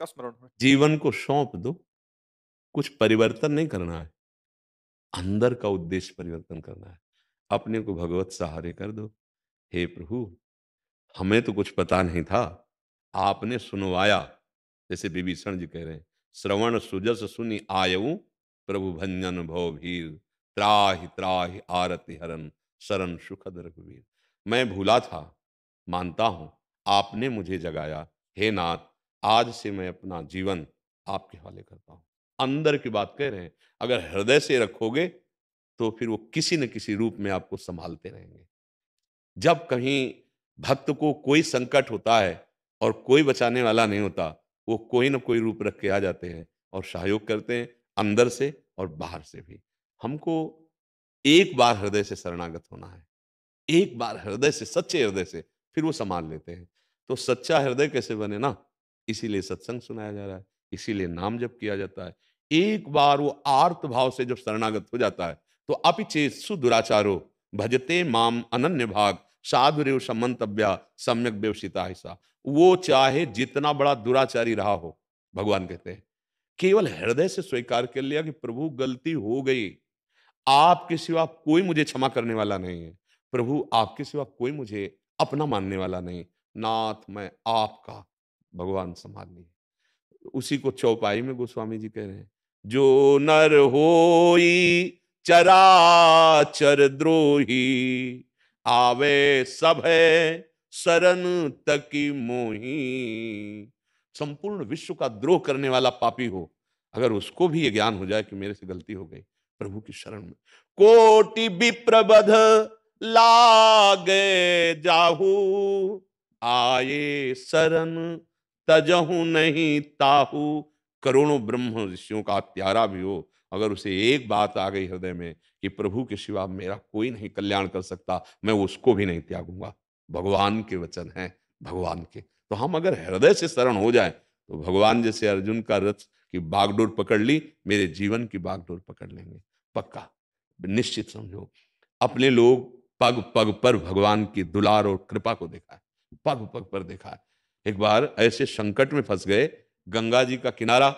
का स्मरण हो। जीवन को सौंप दो, कुछ परिवर्तन नहीं करना है, अंदर का उद्देश्य परिवर्तन करना है। अपने को भगवत सहारे कर दो। हे प्रभु, हमें तो कुछ पता नहीं था, आपने सुनवाया। जैसे विभीषण जी कह रहे हैं, श्रवण सुजस सुनि आयऊ, प्रभु भंजन भव भीर, त्राहि त्राहि आरति हरन, शरण सुखद रघुवीर। मैं भूला था, मानता हूं, आपने मुझे जगाया। हे नाथ, आज से मैं अपना जीवन आपके हवाले करता हूं। अंदर की बात कह रहे हैं, अगर हृदय से रखोगे तो फिर वो किसी न किसी रूप में आपको संभालते रहेंगे। जब कहीं भक्त को कोई संकट होता है और कोई बचाने वाला नहीं होता, वो कोई ना कोई रूप रख के आ जाते हैं और सहयोग करते हैं, अंदर से और बाहर से भी। हमको एक बार हृदय से शरणागत होना है, एक बार हृदय से, सच्चे हृदय से, फिर वो संभाल लेते हैं। तो सच्चा हृदय कैसे बने ना, इसीलिए सत्संग सुनाया जा रहा है, इसीलिए नाम जप किया जाता है। एक बार वो आर्त भाव से जब शरणागत हो जाता है, तो अपिचेत्सु दुराचारो भजते माम अनन्य भाग, साधुरेव समंतव्या सम्यक व्यवसिता हिसा। वो चाहे जितना बड़ा दुराचारी रहा हो, भगवान कहते हैं, केवल हृदय से स्वीकार कर लिया कि प्रभु गलती हो गई, आपके सिवा कोई मुझे क्षमा करने वाला नहीं है। प्रभु, आपके सिवा कोई मुझे अपना मानने वाला नहीं। नाथ, मैं आपका, भगवान संभाल लीजिए। उसी को चौपाई में गोस्वामी जी कह रहे हैं, जो नर होई चराचर द्रोही, आवे सब है शरण तकी मोही। संपूर्ण विश्व का द्रोह करने वाला पापी हो, अगर उसको भी ये ज्ञान हो जाए कि मेरे से गलती हो गई, प्रभु की शरण में कोटि विप्रबध लागे जाहू, आए शरण तजहु नहीं ताहू। करोड़ों ब्रह्म ऋषियों का त्यारा भी हो, अगर उसे एक बात आ गई हृदय में कि प्रभु के सिवा मेरा कोई नहीं कल्याण कर सकता, मैं उसको भी नहीं त्यागूंगा। भगवान के वचन हैं, भगवान के। तो हम अगर हृदय से शरण हो जाए, तो भगवान जैसे अर्जुन का रथ की बागडोर पकड़ ली, मेरे जीवन की बागडोर पकड़ लेंगे, पक्का, निश्चित समझो। अपने लोग पग पग पर भगवान की दुलार और कृपा को देखा है, पग पग पर देखा है। एक बार ऐसे संकट में फंस गए, गंगा जी का किनारा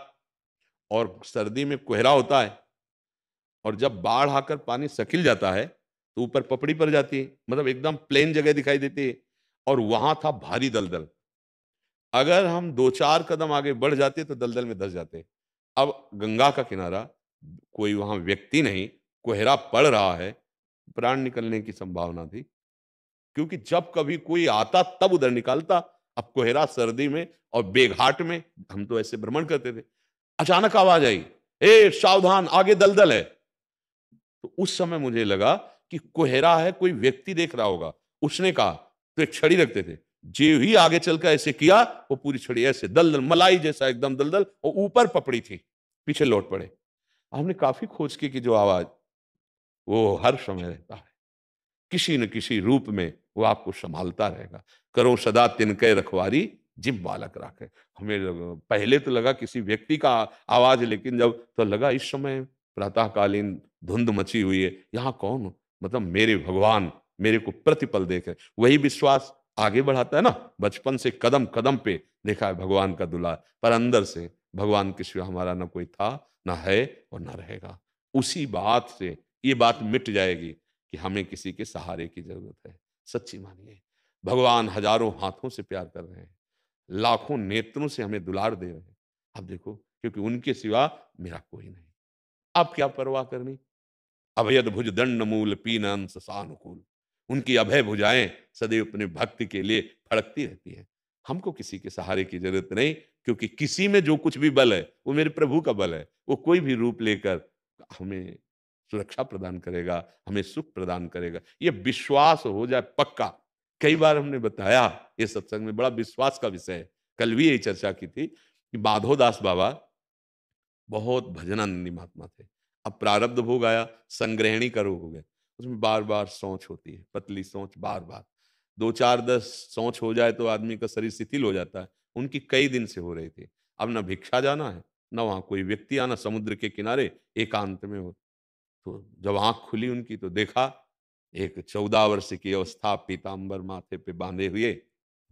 और सर्दी में कोहरा होता है, और जब बाढ़ आकर पानी सकिल जाता है तो ऊपर पपड़ी पड़ जाती है, मतलब एकदम प्लेन जगह दिखाई देती है, और वहां था भारी दलदल। अगर हम दो चार कदम आगे बढ़ जाते तो दलदल में धंस जाते। अब गंगा का किनारा, कोई वहां व्यक्ति नहीं, कोहरा पड़ रहा है, प्राण निकलने की संभावना थी, क्योंकि जब कभी कोई आता तब उधर निकालता। अब कोहरा सर्दी में और बेघाट में, हम तो ऐसे भ्रमण करते थे, अचानक आवाज आई, ए सावधान, आगे दलदल है। तो उस समय मुझे लगा कि कोहरा है, कोई व्यक्ति देख रहा होगा। उसने कहा, तो एक छड़ी रखते थे, जो ही आगे चलकर ऐसे किया, वो पूरी छड़ी ऐसे दलदल, मलाई जैसा एकदम दलदल, और ऊपर पपड़ी थी, पीछे लौट पड़े। हमने काफी खोज की कि जो आवाज, वो हर समय रहता है, किसी न किसी रूप में वो आपको संभालता रहेगा। करो सदा तिनके रखवारी, जिम बालक राखे। हमें पहले तो लगा किसी व्यक्ति का आवाज, लेकिन जब तो लगा इस समय प्रातःकालीन धुंध मची हुई है, यहाँ कौन, मतलब मेरे भगवान मेरे को प्रतिपल देख रहे। वही विश्वास आगे बढ़ाता है ना। बचपन से कदम कदम पे देखा है भगवान का दुलार, पर अंदर से भगवान के सिवा हमारा ना कोई था, ना है और ना रहेगा। उसी बात से ये बात मिट जाएगी कि हमें किसी के सहारे की जरूरत है। सच्ची मानिए, भगवान हजारों हाथों से प्यार कर रहे हैं, लाखों नेत्रों से हमें दुलार दे रहे हैं। अब देखो, क्योंकि उनके सिवा मेरा कोई नहीं, अब क्या परवाह करनी। अभयद भुज दंड मूल पीन अंश सानुकूल। उनकी अभय भुजाएं सदैव अपने भक्त के लिए फड़कती रहती हैं। हमको किसी के सहारे की जरूरत नहीं, क्योंकि किसी में जो कुछ भी बल है वो मेरे प्रभु का बल है। वो कोई भी रूप लेकर हमें सुरक्षा प्रदान करेगा, हमें सुख प्रदान करेगा, ये विश्वास हो जाए पक्का। कई बार हमने बताया ये सत्संग में, बड़ा विश्वास का विषय है। कल भी यही चर्चा की थी कि माधोदास बाबा बहुत भजनानंदी महात्मा थे। अब प्रारब्ध भोग आया, संग्रहणी का रोग हो गया, उसमें बार बार सोच होती है, पतली सोच, बार बार दो चार दस सोच हो जाए तो आदमी का शरीर शिथिल हो जाता है। उनकी कई दिन से हो रही थी। अब ना भिक्षा जाना है, ना वहां कोई व्यक्ति आना, समुद्र के किनारे एकांत में हो। तो जब आंख खुली उनकी तो देखा एक 14 वर्ष की अवस्था, पीताम्बर माथे पे बांधे हुए,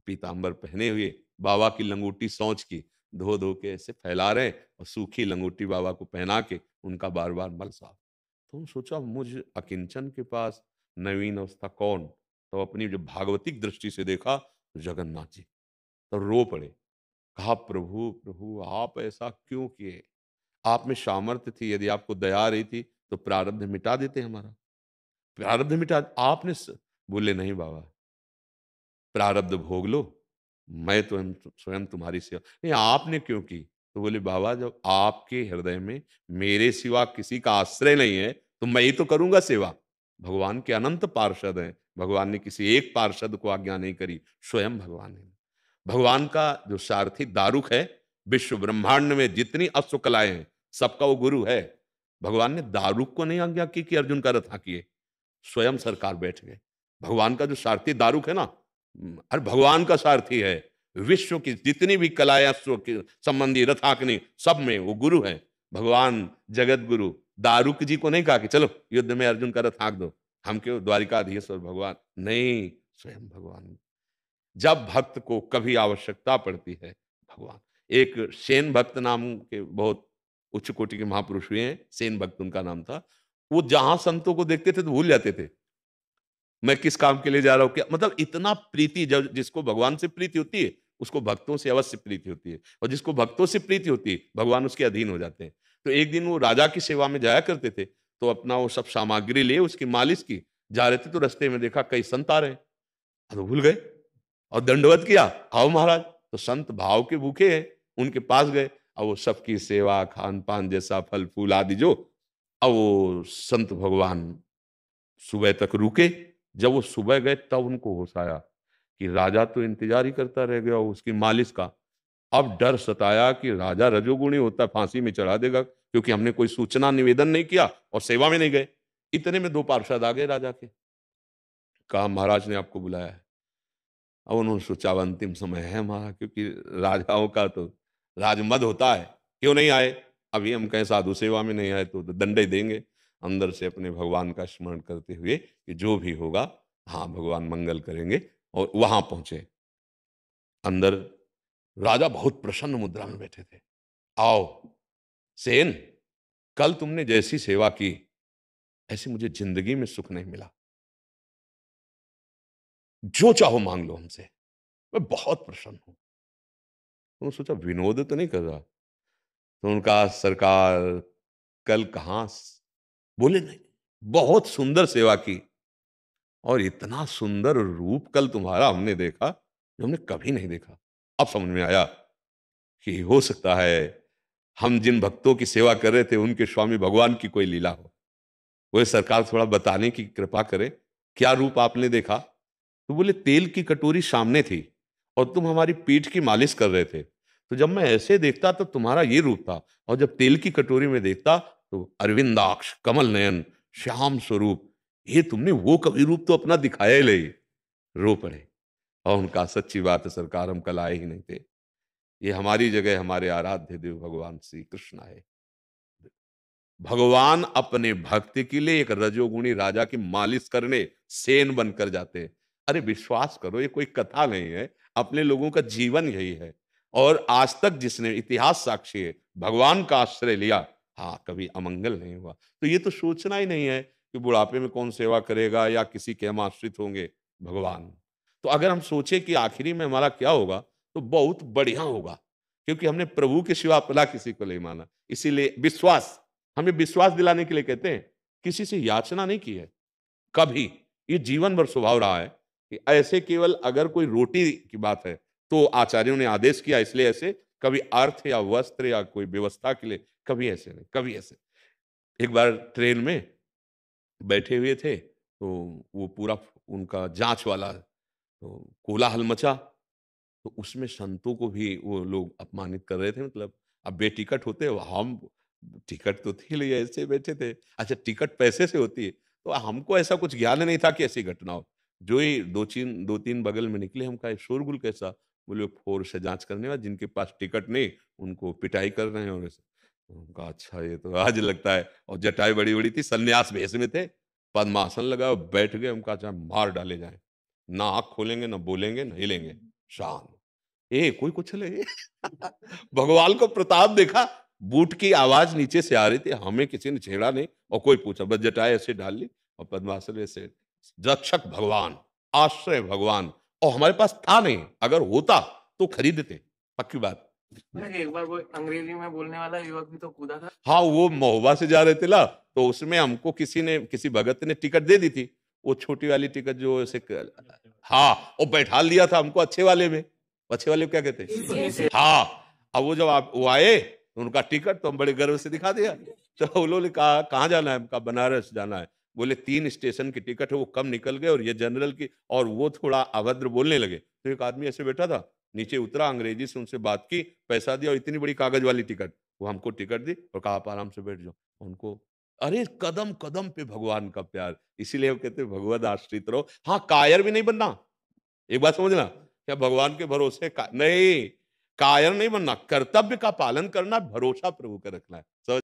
पीताम्बर पहने हुए, बाबा की लंगोटी सोच की, धो धो के ऐसे फैला रहे हैं और सूखी लंगोटी बाबा को पहना के उनका बार बार मल साफ। तो सोचा मुझ अकिंचन के पास नवीन अवस्था कौन। तो अपनी जो भागवतिक दृष्टि से देखा तो जगन्नाथ जी। तो रो पड़े, कहा प्रभु प्रभु आप ऐसा क्यों किए। आप में सामर्थ्य थी, यदि आपको दया आ रही थी तो प्रारब्ध मिटा देते हमारा, प्रारब्ध मिटा आपने बोले नहीं बाबा, प्रारब्ध भोग लो, मैं तो स्वयं तुम्हारी सेवा नहीं। आपने क्यों की। तो बोले बाबा जब आपके हृदय में मेरे सिवा किसी का आश्रय नहीं है तो मैं ही तो करूंगा सेवा। भगवान के अनंत पार्षद हैं, भगवान ने किसी एक पार्षद को आज्ञा नहीं करी, स्वयं भगवान ने। भगवान का जो सारथी दारुक है, विश्व ब्रह्मांड में जितनी अश्व कलाएं हैं सबका वो गुरु है। भगवान ने दारुक को नहीं आज्ञा की कि अर्जुन का रथ हाँकिए, स्वयं सरकार बैठ गए। भगवान का जो सारथी दारुक है ना, अरे भगवान का सारथी है। विश्व की जितनी भी कलाएं अश्व के संबंधी रथाग्नि सब में वो गुरु है। भगवान जगत गुरु दारुक जी को नहीं कहा कि चलो युद्ध में अर्जुन का रथ हाँक दो, हम क्यों द्वारिकाधीश्वर भगवान, नहीं, स्वयं भगवान। जब भक्त को कभी आवश्यकता पड़ती है भगवान। एक सेन भक्त नाम के बहुत उच्च कोटि के महापुरुष हुए हैं, सेन भक्त उनका नाम था। वो जहां संतों को देखते थे तो भूल जाते थे मैं किस काम के लिए जा रहा हूं, क्या मतलब इतना प्रीति। जब जिसको भगवान से प्रीति होती है उसको भक्तों से अवश्य प्रीति होती है, और जिसको भक्तों से प्रीति होती है भगवान उसके अधीन हो जाते हैं। तो एक दिन वो राजा की सेवा में जाया करते थे, तो अपना वो सब सामग्री लिए उसकी मालिश की जा रहे थे, तो रास्ते में देखा कई संत आ रहे हैं, तो भूल गए और दंडवत किया, आओ महाराज। तो संत भाव के भूखे हैं, उनके पास गए, और वो सबकी सेवा खान पान जैसा फल फूल आदि जो, अब वो संत भगवान सुबह तक रुके। जब वो सुबह गए तब उनको होश आया कि राजा तो इंतजार ही करता रह गया उसकी मालिश का। अब डर सताया कि राजा रजोगुणी होता है, फांसी में चढ़ा देगा, क्योंकि हमने कोई सूचना निवेदन नहीं किया और सेवा में नहीं गए। इतने में दो पार्षद आ गए राजा के, कहा महाराज ने आपको बुलाया है। अब उन्होंने सोचा अब अंतिम समय है हमारा, क्योंकि राजाओं का तो राजमद होता है, क्यों नहीं आए। अभी हम कहें साधु सेवा में नहीं आए तो दंडे देंगे। अंदर से अपने भगवान का स्मरण करते हुए कि जो भी होगा, हाँ भगवान मंगल करेंगे, और वहां पहुंचे। अंदर राजा बहुत प्रसन्न मुद्रा में बैठे थे। आओ सेन, कल तुमने जैसी सेवा की ऐसी मुझे जिंदगी में सुख नहीं मिला, जो चाहो मांग लो हमसे, मैं बहुत प्रसन्न हूं। तो सोचा विनोद तो नहीं कर रहा। तो उनका सरकार कल कहाँ बोले नहीं, बहुत सुंदर सेवा की, और इतना सुंदर रूप कल तुम्हारा हमने देखा जो हमने कभी नहीं देखा। अब समझ में आया कि हो सकता है हम जिन भक्तों की सेवा कर रहे थे उनके स्वामी भगवान की कोई लीला हो। वो सरकार थोड़ा बताने की कृपा करे, क्या रूप आपने देखा। तो बोले तेल की कटोरी सामने थी और तुम हमारी पीठ की मालिश कर रहे थे, तो जब मैं ऐसे देखता तो तुम्हारा ये रूप था, और जब तेल की कटोरी में देखता तो अरविंदाक्ष कमल नयन श्याम स्वरूप, ये तुमने वो कवि रूप तो अपना दिखाया ही नहीं। रो पड़े और उनका सच्ची बात है सरकार, हम कल आए ही नहीं थे, ये हमारी जगह हमारे आराध्य देव भगवान श्री कृष्ण है। भगवान अपने भक्त के लिए एक रजोगुणी राजा की मालिश करने सेन बनकर जाते हैं। अरे विश्वास करो ये कोई कथा नहीं है, अपने लोगों का जीवन यही है। और आज तक जिसने, इतिहास साक्षी है, भगवान का आश्रय लिया, हाँ कभी अमंगल नहीं हुआ। तो ये तो सोचना ही नहीं है कि बुढ़ापे में कौन सेवा करेगा या किसी के हम आश्रित होंगे, भगवान। तो अगर हम सोचे कि आखिरी में हमारा क्या होगा तो बहुत बढ़िया होगा, क्योंकि हमने प्रभु के सिवा अपना किसी को नहीं माना। इसीलिए विश्वास, हमें विश्वास दिलाने के लिए कहते हैं, किसी से याचना नहीं की है कभी। ये जीवन भर स्वभाव रहा है कि ऐसे केवल अगर कोई रोटी की बात है तो आचार्यों ने आदेश किया इसलिए ऐसे, कभी अर्थ या वस्त्र या कोई व्यवस्था के लिए कभी ऐसे नहीं, कभी ऐसे। एक बार ट्रेन में बैठे हुए थे तो वो पूरा उनका जांच वाला तो कोलाहल मचा, तो उसमें संतों को भी वो लोग अपमानित कर रहे थे। मतलब अब बेटिकट होते हो हम, टिकट तो थी नहीं, ऐसे बैठे थे। अच्छा टिकट पैसे से होती है, तो हमको ऐसा कुछ ज्ञान नहीं था कि ऐसी घटना हो। जो ही दो तीन बगल में निकले, हम कहा शोरगुल कैसा। बोले फोर्स से जांच करने वाले, जिनके पास टिकट नहीं उनको पिटाई कर रहे हैं। और ऐसे तो उनका अच्छा ये तो आज लगता है। और जटाई बड़ी बड़ी थी, सन्यास भेष में थे, पद्मासन लगा और बैठ गए। उनका अच्छा मार डाले जाए, ना आँख खोलेंगे ना बोलेंगे ना हिलेंगे, शांत। ए कोई को चले भगवान को प्रताप देखा, बूट की आवाज नीचे से आ रही थी, हमें किसी ने छेड़ा नहीं और कोई पूछा, बस जटाएं ऐसे डाल ली और पद्मासन ऐसे। रक्षक भगवान, आश्रय भगवान, और हमारे पास था नहीं, अगर होता तो खरीदते, पक्की बात। एक बार वो अंग्रेजी में बोलने वाला युवक भी तो कूदा था। हाँ, वो महोबा से जा रहे थे ना, तो उसमें हमको किसी भगत ने टिकट दे दी थी, वो छोटी वाली टिकट जो ऐसे हाँ, और बैठा लिया था हमको अच्छे वाले में। अच्छे वाले को क्या कहते हैं? हाँ। अब वो जब आप वो आए तो उनका टिकट तो हम बड़े गर्व से दिखा दिया। तो उन्होंने कहा कहाँ जाना है? कहा बनारस जाना है। बोले 3 स्टेशन की टिकट है, वो कम निकल गए और ये जनरल की, और वो थोड़ा अभद्र बोलने लगे। तो एक आदमी ऐसे बैठा था, नीचे उतरा, अंग्रेजी से उनसे बात की, पैसा दिया और इतनी बड़ी कागज वाली टिकट, वो हमको टिकट दी और कहा आप आराम से बैठ जाओ। उनको, अरे कदम कदम पे भगवान का प्यार, इसीलिए हम कहते हैं भगवद आश्रित रहो। हाँ, कायर भी नहीं बनना, एक बात समझना, क्या भगवान के भरोसे नहीं, कायर नहीं बनना, कर्तव्य का पालन करना, भरोसा प्रभु का रखना है।